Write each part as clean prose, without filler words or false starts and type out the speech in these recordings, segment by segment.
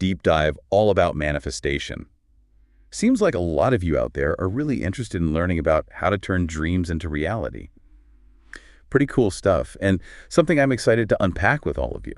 deep dive all about manifestation. Seems like a lot of you out there are really interested in learning about how to turn dreams into reality. Pretty cool stuff, and something I'm excited to unpack with all of you,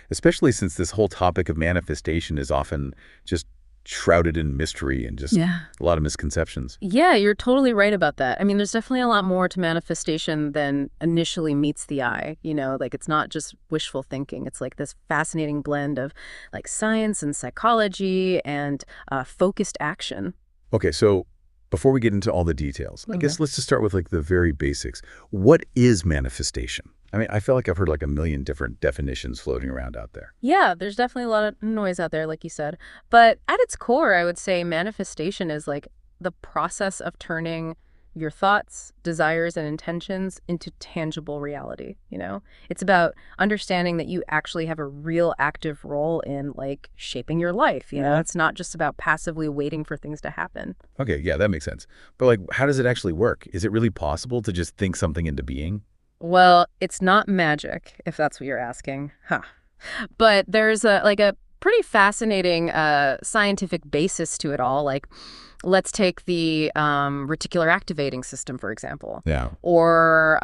especially since this whole topic of manifestation is often just shrouded in mystery and just a lot of misconceptions. Yeah, you're totally right about that. I mean, there's definitely a lot more to manifestation than initially meets the eye. Like it's not just wishful thinking. It's like this fascinating blend of like science and psychology and focused action. Okay, so before we get into all the details, I guess let's just start with like the very basics. What is manifestation? I mean, I feel like I've heard like a million different definitions floating around out there. Yeah, there's definitely a lot of noise out there, like you said. But at its core, I would say manifestation is like the process of turning your thoughts, desires, and intentions into tangible reality. It's about understanding that you actually have a real active role in like shaping your life. It's not just about passively waiting for things to happen. Okay, yeah, that makes sense. But like, how does it actually work? Is it really possible to just think something into being? Well, it's not magic, if that's what you're asking. But there's a pretty fascinating scientific basis to it all. Like, let's take the reticular activating system, for example. Yeah. Or,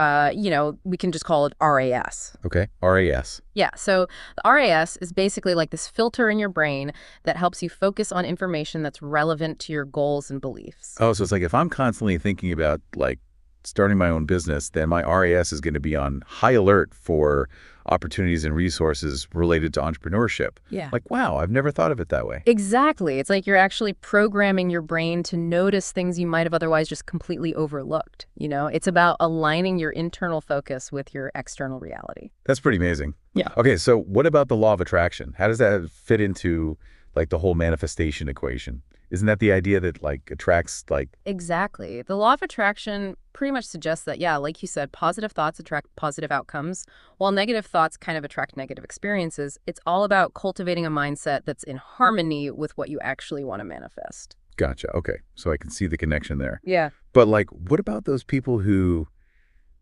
we can just call it RAS. Okay, RAS. Yeah, so the RAS is basically like this filter in your brain that helps you focus on information that's relevant to your goals and beliefs. Oh, so it's like if I'm constantly thinking about like starting my own business, then my RAS is going to be on high alert for opportunities and resources related to entrepreneurship. Yeah. Like, wow, I've never thought of it that way. Exactly. It's like you're actually programming your brain to notice things you might have otherwise just completely overlooked. It's about aligning your internal focus with your external reality. That's pretty amazing. Yeah. Okay, so what about the law of attraction? How does that fit into like the whole manifestation equation? Isn't that the idea that like attracts like... Exactly. The law of attraction pretty much suggests that, yeah, like you said, positive thoughts attract positive outcomes, while negative thoughts kind of attract negative experiences. It's all about cultivating a mindset that's in harmony with what you actually want to manifest. Gotcha. Okay. So I can see the connection there. Yeah. But like, what about those people who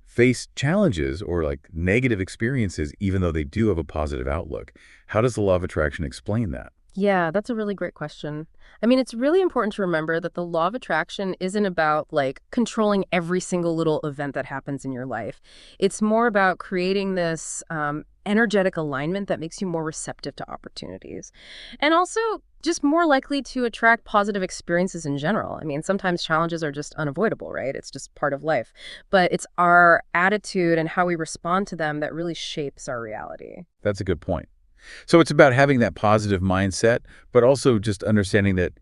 face challenges or like negative experiences, even though they do have a positive outlook? How does the law of attraction explain that? Yeah, that's a really great question. I mean, it's really important to remember that the law of attraction isn't about like controlling every single little event that happens in your life. It's more about creating this energetic alignment that makes you more receptive to opportunities and also just more likely to attract positive experiences in general. I mean, sometimes challenges are just unavoidable, right? It's just part of life. But it's our attitude and how we respond to them that really shapes our reality. That's a good point. So it's about having that positive mindset, but also just understanding that,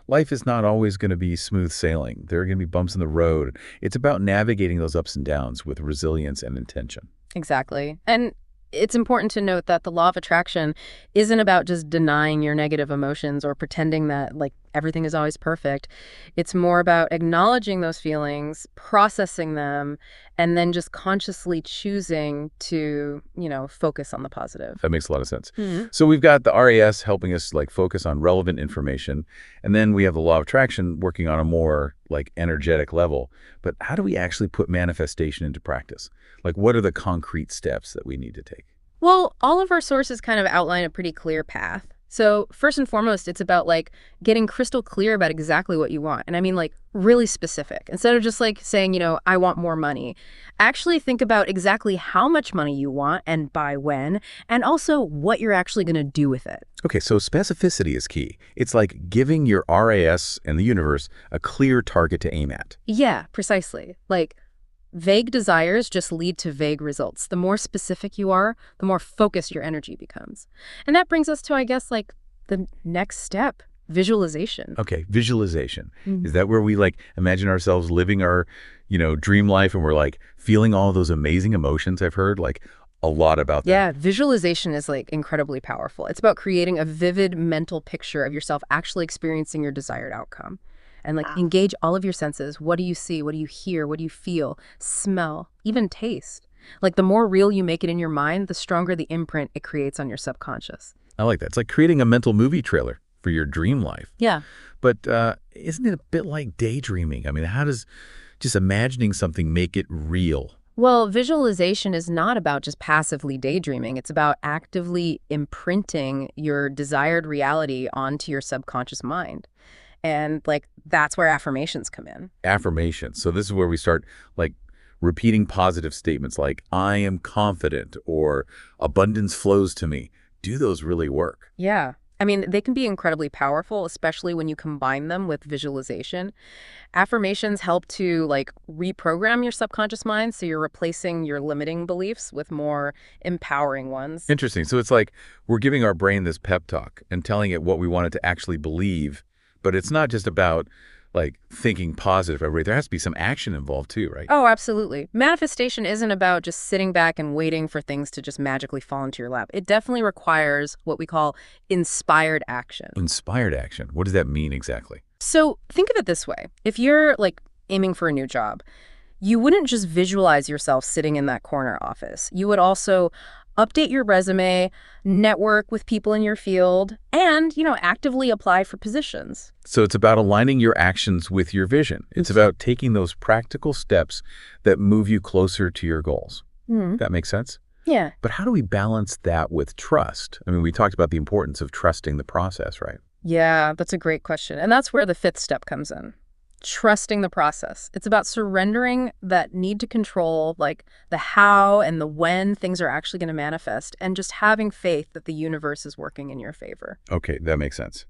life is not always going to be smooth sailing. There are going to be bumps in the road. It's about navigating those ups and downs with resilience and intention. Exactly. And it's important to note that the law of attraction isn't about just denying your negative emotions or pretending that like everything is always perfect. It's more about acknowledging those feelings, processing them, and then just consciously choosing to, focus on the positive. That makes a lot of sense. Mm-hmm. So we've got the RAS helping us like focus on relevant information. And then we have the law of attraction working on a more like energetic level. But how do we actually put manifestation into practice? Like, what are the concrete steps that we need to take? Well, all of our sources kind of outline a pretty clear path. So first and foremost, it's about like getting crystal clear about exactly what you want. And I mean like really specific. Instead of just like saying, I want more money, actually think about exactly how much money you want and by when, and also what you're actually going to do with it. Okay, so specificity is key. It's like giving your RAS and the universe a clear target to aim at. Yeah, precisely. Like vague desires just lead to vague results. The more specific you are, the more focused your energy becomes. And that brings us to, I guess, like the next step, visualization. Okay, visualization. Mm-hmm. Is that where we like imagine ourselves living our, dream life and we're like feeling all those amazing emotions? I've heard like a lot about that. Yeah, visualization is like incredibly powerful. It's about creating a vivid mental picture of yourself actually experiencing your desired outcome. And like engage all of your senses. What do you see? What do you hear? What do you feel? Smell, even taste. Like the more real you make it in your mind, the stronger the imprint it creates on your subconscious. I like that. It's like creating a mental movie trailer for your dream life. Yeah. But isn't it a bit like daydreaming? I mean, how does just imagining something make it real? Well, visualization is not about just passively daydreaming. It's about actively imprinting your desired reality onto your subconscious mind. And like that's where affirmations come in. Affirmations. So this is where we start like repeating positive statements like, I am confident or abundance flows to me. Do those really work? Yeah. I mean, they can be incredibly powerful, especially when you combine them with visualization. Affirmations help to like reprogram your subconscious mind, so you're replacing your limiting beliefs with more empowering ones. Interesting. So it's like we're giving our brain this pep talk and telling it what we want it to actually believe, but it's not just about like thinking positive every day. There has to be some action involved too, right? Oh, absolutely. Manifestation isn't about just sitting back and waiting for things to just magically fall into your lap. It definitely requires what we call inspired action. Inspired action. What does that mean exactly? So think of it this way. If you're like aiming for a new job, you wouldn't just visualize yourself sitting in that corner office. You would also update your resume, network with people in your field, and, actively apply for positions. So it's about aligning your actions with your vision. It's about taking those practical steps that move you closer to your goals. That makes sense? Yeah. But how do we balance that with trust? I mean, we talked about the importance of trusting the process, right? Yeah, that's a great question. And that's where the fifth step comes in. Trusting the process. It's about surrendering that need to control, like the how and the when things are actually going to manifest, and just having faith that the universe is working in your favor. Okay, that makes sense.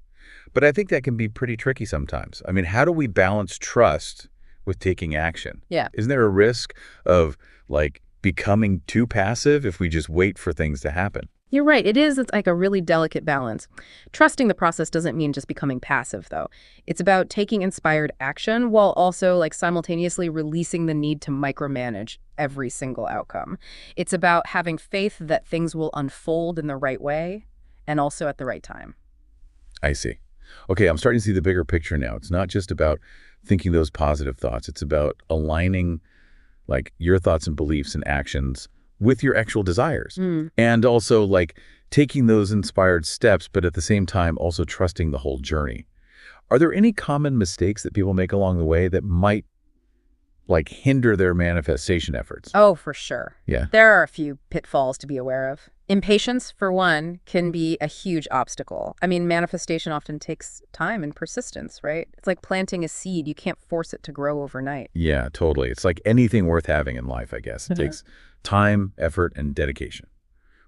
But I think that can be pretty tricky sometimes. I mean, how do we balance trust with taking action? Yeah. Isn't there a risk of like becoming too passive if we just wait for things to happen? You're right. It's like a really delicate balance. Trusting the process doesn't mean just becoming passive, though. It's about taking inspired action while also like simultaneously releasing the need to micromanage every single outcome. It's about having faith that things will unfold in the right way and also at the right time. I see. Okay, I'm starting to see the bigger picture now. It's not just about thinking those positive thoughts. It's about aligning like your thoughts and beliefs and actions with your actual desires. And also like taking those inspired steps, but at the same time also trusting the whole journey. Are there any common mistakes that people make along the way that might like hinder their manifestation efforts? Oh, for sure. Yeah. There are a few pitfalls to be aware of. Impatience, for one, can be a huge obstacle. I mean, manifestation often takes time and persistence, right? It's like planting a seed. You can't force it to grow overnight. Yeah, totally. It's like anything worth having in life, I guess. It takes time, effort, and dedication.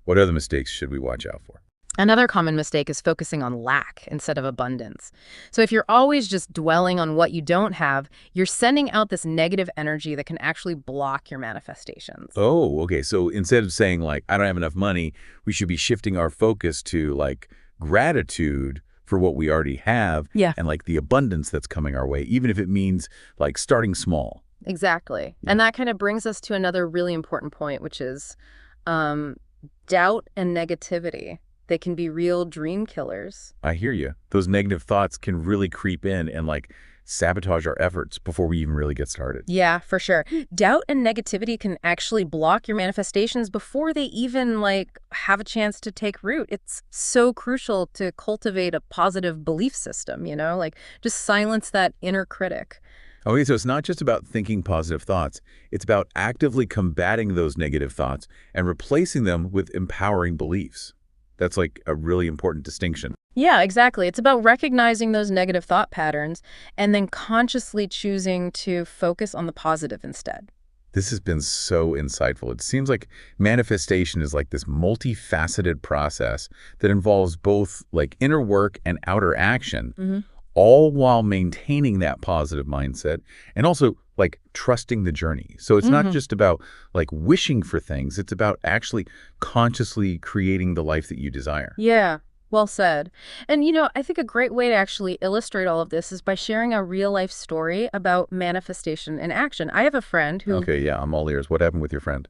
What other mistakes should we watch out for? Another common mistake is focusing on lack instead of abundance. So if you're always just dwelling on what you don't have, you're sending out this negative energy that can actually block your manifestations. Oh, okay. So instead of saying like, I don't have enough money, we should be shifting our focus to like gratitude for what we already have. Yeah. And like the abundance that's coming our way, even if it means like starting small. Exactly. And that kind of brings us to another really important point, which is doubt and negativity. They can be real dream killers. I hear you. Those negative thoughts can really creep in and like sabotage our efforts before we even really get started. Yeah, for sure. Doubt and negativity can actually block your manifestations before they even like have a chance to take root. It's so crucial to cultivate a positive belief system, like just silence that inner critic. Okay, so it's not just about thinking positive thoughts. It's about actively combating those negative thoughts and replacing them with empowering beliefs. That's like a really important distinction. Yeah, exactly. It's about recognizing those negative thought patterns and then consciously choosing to focus on the positive instead. This has been so insightful. It seems like manifestation is like this multifaceted process that involves both like inner work and outer action, all while maintaining that positive mindset and also like trusting the journey. So it's not just about like wishing for things. It's about actually consciously creating the life that you desire. Yeah, well said. And, I think a great way to actually illustrate all of this is by sharing a real life story about manifestation in action. I have a friend who... Okay, yeah, I'm all ears. What happened with your friend?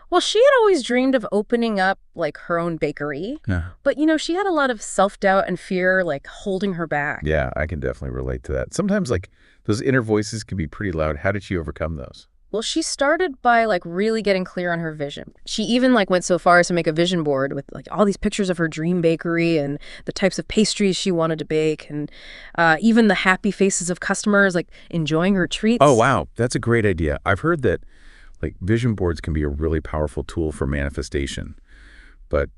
Well, she had always dreamed of opening up like her own bakery. Yeah. But, she had a lot of self-doubt and fear like holding her back. Yeah, I can definitely relate to that. Sometimes like those inner voices can be pretty loud. How did she overcome those? Well, she started by like really getting clear on her vision. She even like went so far as to make a vision board with like all these pictures of her dream bakery and the types of pastries she wanted to bake and even the happy faces of customers like enjoying her treats. Oh, wow. That's a great idea. I've heard that Like vision boards can be a really powerful tool for manifestation, but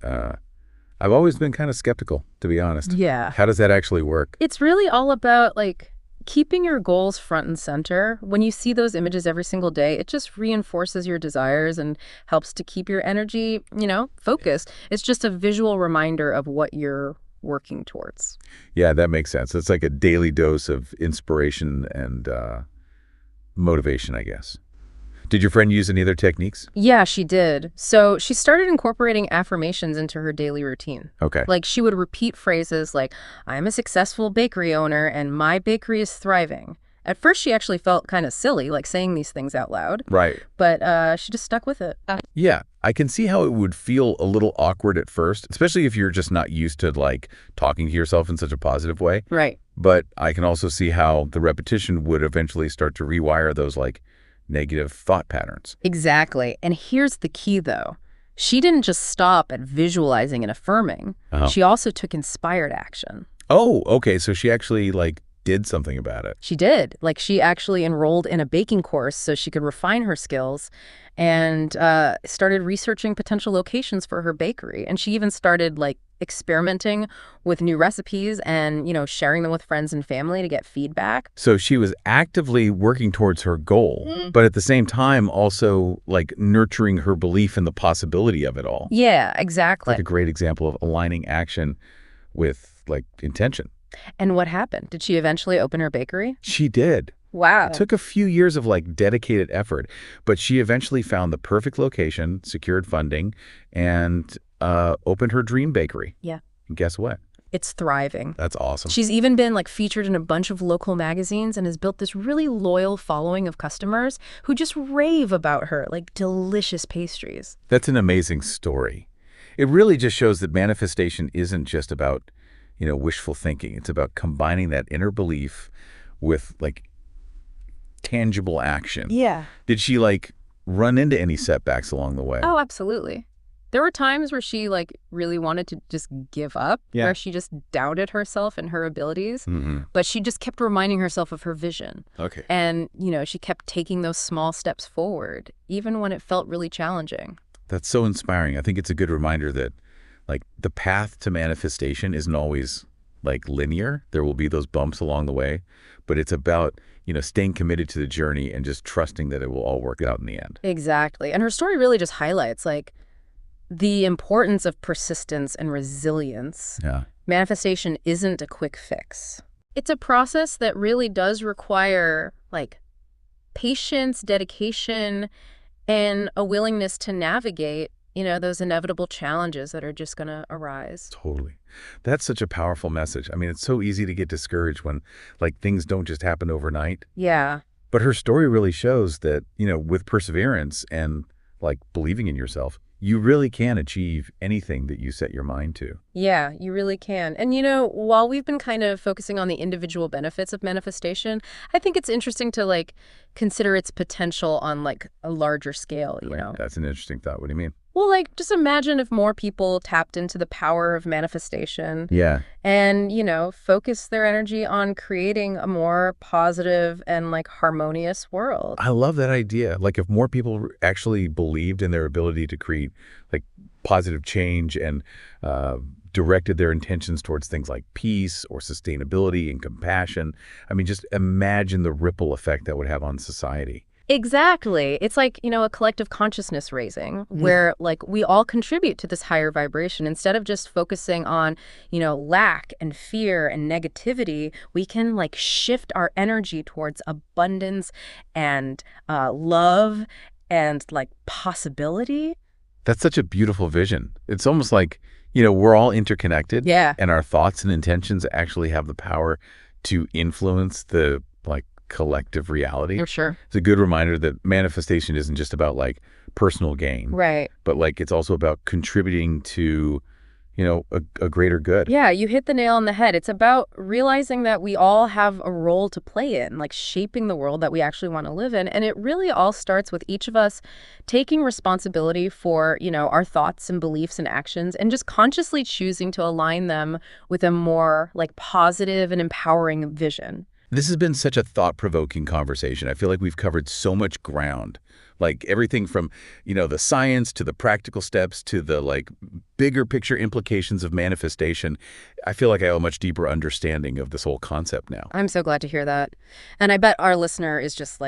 I've always been kind of skeptical, to be honest. Yeah. How does that actually work? It's really all about like keeping your goals front and center. When you see those images every single day, it just reinforces your desires and helps to keep your energy, focused. It's just a visual reminder of what you're working towards. Yeah, that makes sense. It's like a daily dose of inspiration and motivation, I guess. Did your friend use any other techniques? Yeah, she did. So she started incorporating affirmations into her daily routine. Okay. Like she would repeat phrases like, I'm a successful bakery owner and my bakery is thriving. At first, she actually felt kind of silly, like saying these things out loud. Right. But she just stuck with it. Yeah, I can see how it would feel a little awkward at first, especially if you're just not used to like talking to yourself in such a positive way. Right. But I can also see how the repetition would eventually start to rewire those like negative thought patterns. Exactly. And here's the key, though. She didn't just stop at visualizing and affirming. She also took inspired action. Oh, okay. So she actually like did something about it. She did. Like she actually enrolled in a baking course so she could refine her skills and started researching potential locations for her bakery. And she even started like experimenting with new recipes and, sharing them with friends and family to get feedback. So she was actively working towards her goal, but at the same time also like nurturing her belief in the possibility of it all. Yeah, exactly. Like a great example of aligning action with like intention. And what happened? Did she eventually open her bakery? She did. Wow. It took a few years of like dedicated effort, but she eventually found the perfect location, secured funding, and opened her dream bakery. Yeah. And guess what? It's thriving. That's awesome. She's even been like featured in a bunch of local magazines and has built this really loyal following of customers who just rave about her, like delicious pastries. That's an amazing story. It really just shows that manifestation isn't just about, wishful thinking. It's about combining that inner belief with like tangible action. Yeah. Did she like run into any setbacks along the way? Oh, absolutely. There were times where she like really wanted to just give up, where she just doubted herself and her abilities, but she just kept reminding herself of her vision. Okay. And, she kept taking those small steps forward, even when it felt really challenging. That's so inspiring. I think it's a good reminder that like the path to manifestation isn't always like linear. There will be those bumps along the way, but it's about, staying committed to the journey and just trusting that it will all work out in the end. Exactly. And her story really just highlights like the importance of persistence and resilience. Yeah. Manifestation isn't a quick fix. It's a process that really does require like patience, dedication, and a willingness to navigate, those inevitable challenges that are just going to arise. Totally. That's such a powerful message. I mean, it's so easy to get discouraged when like things don't just happen overnight. Yeah. But her story really shows that, with perseverance and like believing in yourself, you really can achieve anything that you set your mind to. Yeah, you really can. And, while we've been kind of focusing on the individual benefits of manifestation, I think it's interesting to like consider its potential on like a larger scale, That's an interesting thought. What do you mean? Well, like, just imagine if more people tapped into the power of manifestation. Yeah. And, focus their energy on creating a more positive and, like, harmonious world. I love that idea. Like, if more people actually believed in their ability to create, like, positive change and directed their intentions towards things like peace or sustainability and compassion, I mean, just imagine the ripple effect that would have on society. Exactly. It's like, a collective consciousness raising where like we all contribute to this higher vibration. Instead of just focusing on, lack and fear and negativity, we can like shift our energy towards abundance and love and like possibility. That's such a beautiful vision. It's almost like, we're all interconnected. Yeah. And our thoughts and intentions actually have the power to influence the like collective reality. For sure. It's a good reminder that manifestation isn't just about like personal gain. Right. But like it's also about contributing to, a greater good. Yeah, you hit the nail on the head. It's about realizing that we all have a role to play in, like shaping the world that we actually want to live in. And it really all starts with each of us taking responsibility for, our thoughts and beliefs and actions and just consciously choosing to align them with a more like positive and empowering vision. This has been such a thought-provoking conversation. I feel like we've covered so much ground, like everything from, the science to the practical steps to the bigger picture implications of manifestation. I feel like I have a much deeper understanding of this whole concept now. I'm so glad to hear that. And I bet our listener is just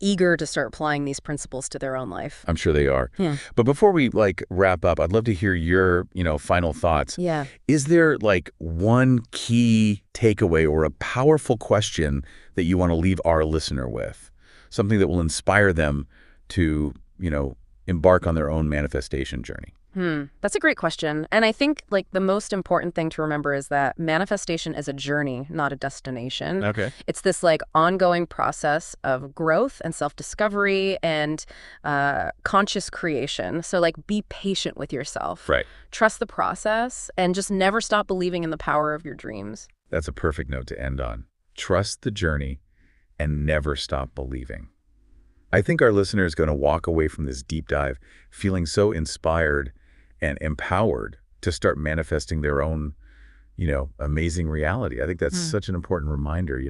eager to start applying these principles to their own life. I'm sure they are. Yeah. But before we wrap up, I'd love to hear your, final thoughts. Yeah. Is there one key takeaway or a powerful question that you want to leave our listener with? Something that will inspire them to, embark on their own manifestation journey? That's a great question. And I think the most important thing to remember is that manifestation is a journey, not a destination. Okay. It's this ongoing process of growth and self-discovery and conscious creation. So be patient with yourself. Right. Trust the process and just never stop believing in the power of your dreams. That's a perfect note to end on. Trust the journey and never stop believing. I think our listener is going to walk away from this deep dive feeling so inspired and empowered to start manifesting their own, amazing reality. I think that's such an important reminder,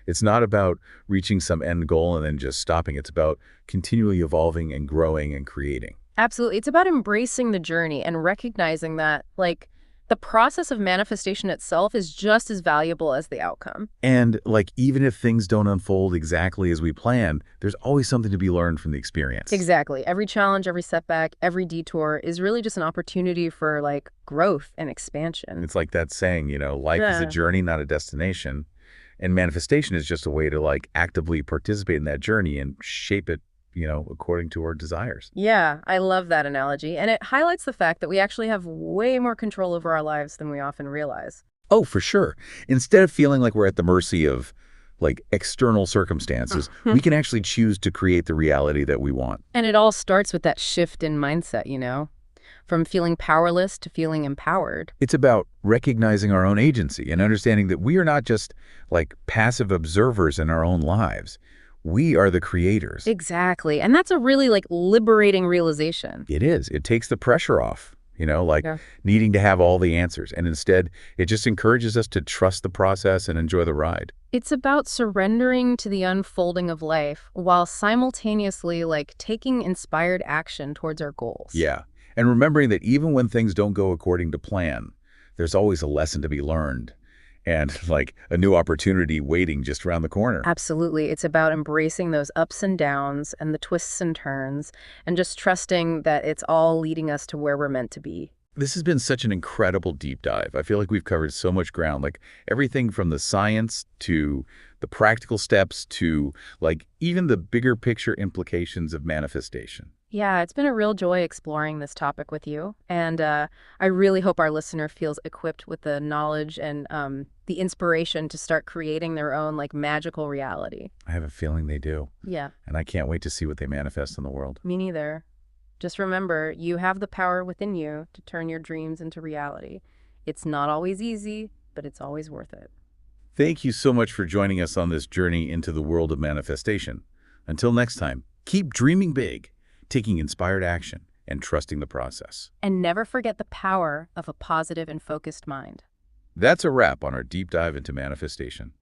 It's not about reaching some end goal and then just stopping. It's about continually evolving and growing and creating. Absolutely. It's about embracing the journey and recognizing that, the process of manifestation itself is just as valuable as the outcome. And even if things don't unfold exactly as we planned, there's always something to be learned from the experience. Exactly. Every challenge, every setback, every detour is really just an opportunity for growth and expansion. It's like that saying, life is a journey, not a destination. And manifestation is just a way to actively participate in that journey and shape it, according to our desires. Yeah, I love that analogy. And it highlights the fact that we actually have way more control over our lives than we often realize. Oh, for sure. Instead of feeling like we're at the mercy of external circumstances, we can actually choose to create the reality that we want. And it all starts with that shift in mindset, from feeling powerless to feeling empowered. It's about recognizing our own agency and understanding that we are not just passive observers in our own lives. We are the creators. Exactly. And that's a really liberating realization. It is. It takes the pressure off, needing to have all the answers. And instead, it just encourages us to trust the process and enjoy the ride. It's about surrendering to the unfolding of life while simultaneously taking inspired action towards our goals. Yeah. And remembering that even when things don't go according to plan, there's always a lesson to be learned. And a new opportunity waiting just around the corner. Absolutely. It's about embracing those ups and downs and the twists and turns and just trusting that it's all leading us to where we're meant to be. This has been such an incredible deep dive. I feel like we've covered so much ground, everything from the science to the practical steps to even the bigger picture implications of manifestation. Yeah, it's been a real joy exploring this topic with you. And I really hope our listener feels equipped with the knowledge and the inspiration to start creating their own magical reality. I have a feeling they do. Yeah. And I can't wait to see what they manifest in the world. Me neither. Just remember, you have the power within you to turn your dreams into reality. It's not always easy, but it's always worth it. Thank you so much for joining us on this journey into the world of manifestation. Until next time, keep dreaming big, taking inspired action, and trusting the process. And never forget the power of a positive and focused mind. That's a wrap on our deep dive into manifestation.